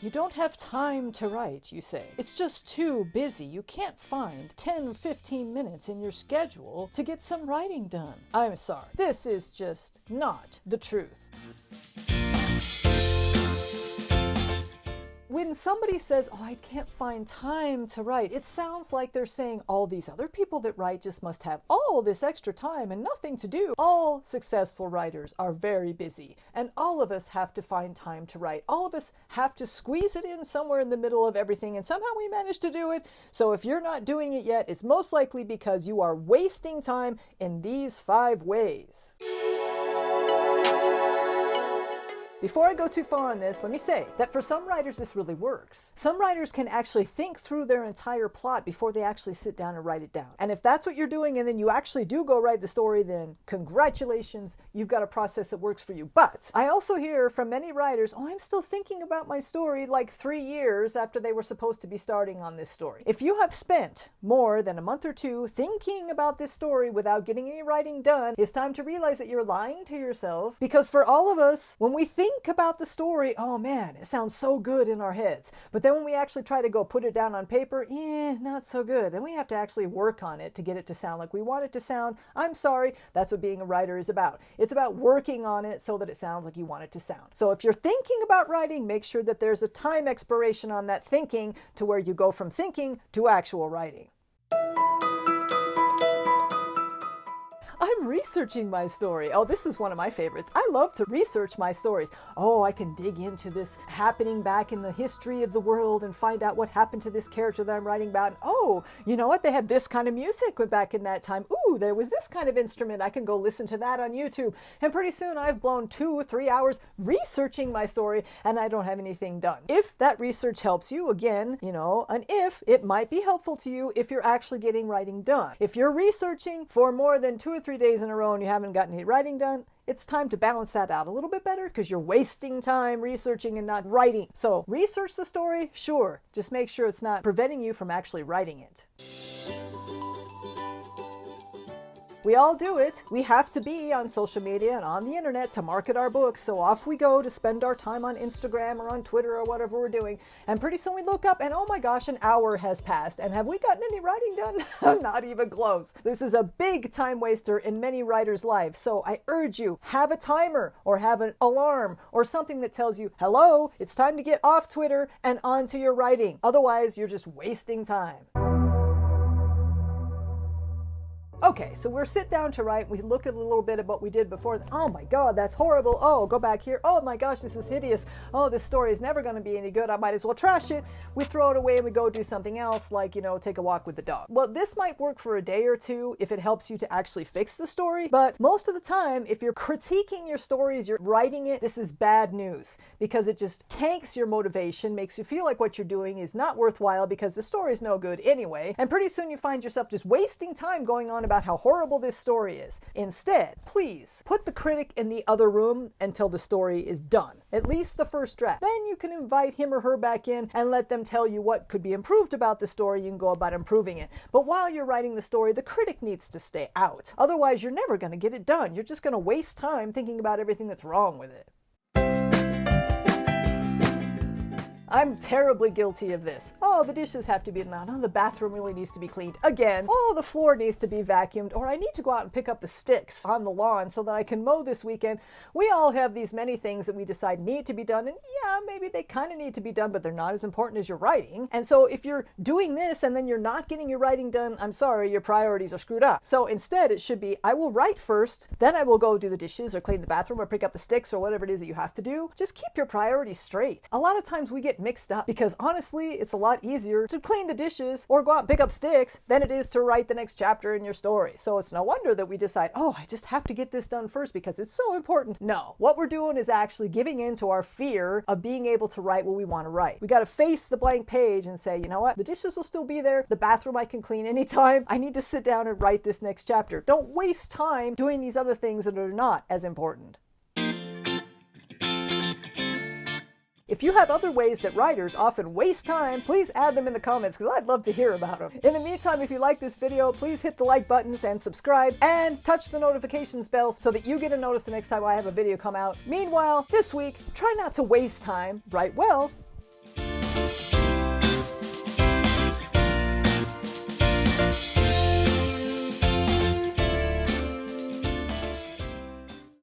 You don't have time to write, you say. It's just too busy. You can't find 10, 15 minutes in your schedule to get some writing done. I'm sorry. This is just not the truth. When somebody says, oh, I can't find time to write, it sounds like they're saying all these other people that write just must have all this extra time and nothing to do. All successful writers are very busy, and all of us have to find time to write. All of us have to squeeze it in somewhere in the middle of everything, and somehow we manage to do it. So if you're not doing it yet, it's most likely because you are wasting time in these 5 ways. Before I go too far on this, let me say that for some writers this really works. Some writers can actually think through their entire plot before they actually sit down and write it down. And if that's what you're doing and then you actually do go write the story, then congratulations, you've got a process that works for you. But I also hear from many writers, oh, I'm still thinking about my story like 3 years after they were supposed to be starting on this story. If you have spent more than a month or 2 thinking about this story without getting any writing done, it's time to realize that you're lying to yourself, because for all of us, when we think about the story, oh man, it sounds so good in our heads. But then when we actually try to go put it down on paper, not so good. And we have to actually work on it to get it to sound like we want it to sound. I'm sorry, that's what being a writer is about. It's about working on it so that it sounds like you want it to sound. So if you're thinking about writing, make sure that there's a time expiration on that thinking to where you go from thinking to actual writing. I'm researching my story. Oh, this is one of my favorites. I love to research my stories. Oh, I can dig into this happening back in the history of the world and find out what happened to this character that I'm writing about. And, oh, you know what? They had this kind of music back in that time. Ooh, there was this kind of instrument. I can go listen to that on YouTube. And pretty soon I've blown 2 or 3 hours researching my story and I don't have anything done. If that research helps you, again, it might be helpful to you if you're actually getting writing done. If you're researching for more than 2 or 3 days in a row and you haven't gotten any writing done, it's time to balance that out a little bit better because you're wasting time researching and not writing. So research the story, sure. Just make sure it's not preventing you from actually writing it. We all do it. We have to be on social media and on the internet to market our books. So off we go to spend our time on Instagram or on Twitter or whatever we're doing. And pretty soon we look up and oh my gosh, an hour has passed. And have we gotten any writing done? Not even close. This is a big time waster in many writers' lives. So I urge you, have a timer or have an alarm or something that tells you, hello, it's time to get off Twitter and onto your writing. Otherwise, you're just wasting time. Okay, so we're sit down to write, we look at a little bit of what we did before. Oh my god, that's horrible. Oh, go back here. Oh my gosh, this is hideous. Oh, this story is never going to be any good. I might as well trash it. We throw it away and we go do something else, like, take a walk with the dog. Well, this might work for a day or 2 if it helps you to actually fix the story, but most of the time, if you're critiquing your stories, you're writing it, this is bad news because it just tanks your motivation, makes you feel like what you're doing is not worthwhile because the story is no good anyway, and pretty soon you find yourself just wasting time going on about how horrible this story is. Instead, please put the critic in the other room until the story is done, at least the first draft. Then you can invite him or her back in and let them tell you what could be improved about the story. You can go about improving it. But while you're writing the story, the critic needs to stay out. Otherwise, you're never going to get it done. You're just going to waste time thinking about everything that's wrong with it. I'm terribly guilty of this. Oh, the dishes have to be done. Oh, the bathroom really needs to be cleaned again. Oh, the floor needs to be vacuumed. Or I need to go out and pick up the sticks on the lawn so that I can mow this weekend. We all have these many things that we decide need to be done. And yeah, maybe they kind of need to be done, but they're not as important as your writing. And so if you're doing this and then you're not getting your writing done, I'm sorry, your priorities are screwed up. So instead it should be, I will write first, then I will go do the dishes or clean the bathroom or pick up the sticks or whatever it is that you have to do. Just keep your priorities straight. A lot of times we get mixed up because honestly, it's a lot easier to clean the dishes or go out and pick up sticks than it is to write the next chapter in your story. So it's no wonder that we decide, oh, I just have to get this done first because it's so important. No, what we're doing is actually giving in to our fear of being able to write what we want to write. We got to face the blank page and say, you know what? The dishes will still be there. The bathroom I can clean anytime. I need to sit down and write this next chapter. Don't waste time doing these other things that are not as important. If you have other ways that writers often waste time, please add them in the comments because I'd love to hear about them. In the meantime, if you like this video, please hit the like buttons and subscribe and touch the notifications bell so that you get a notice the next time I have a video come out. Meanwhile, this week, try not to waste time. Write well. Bye.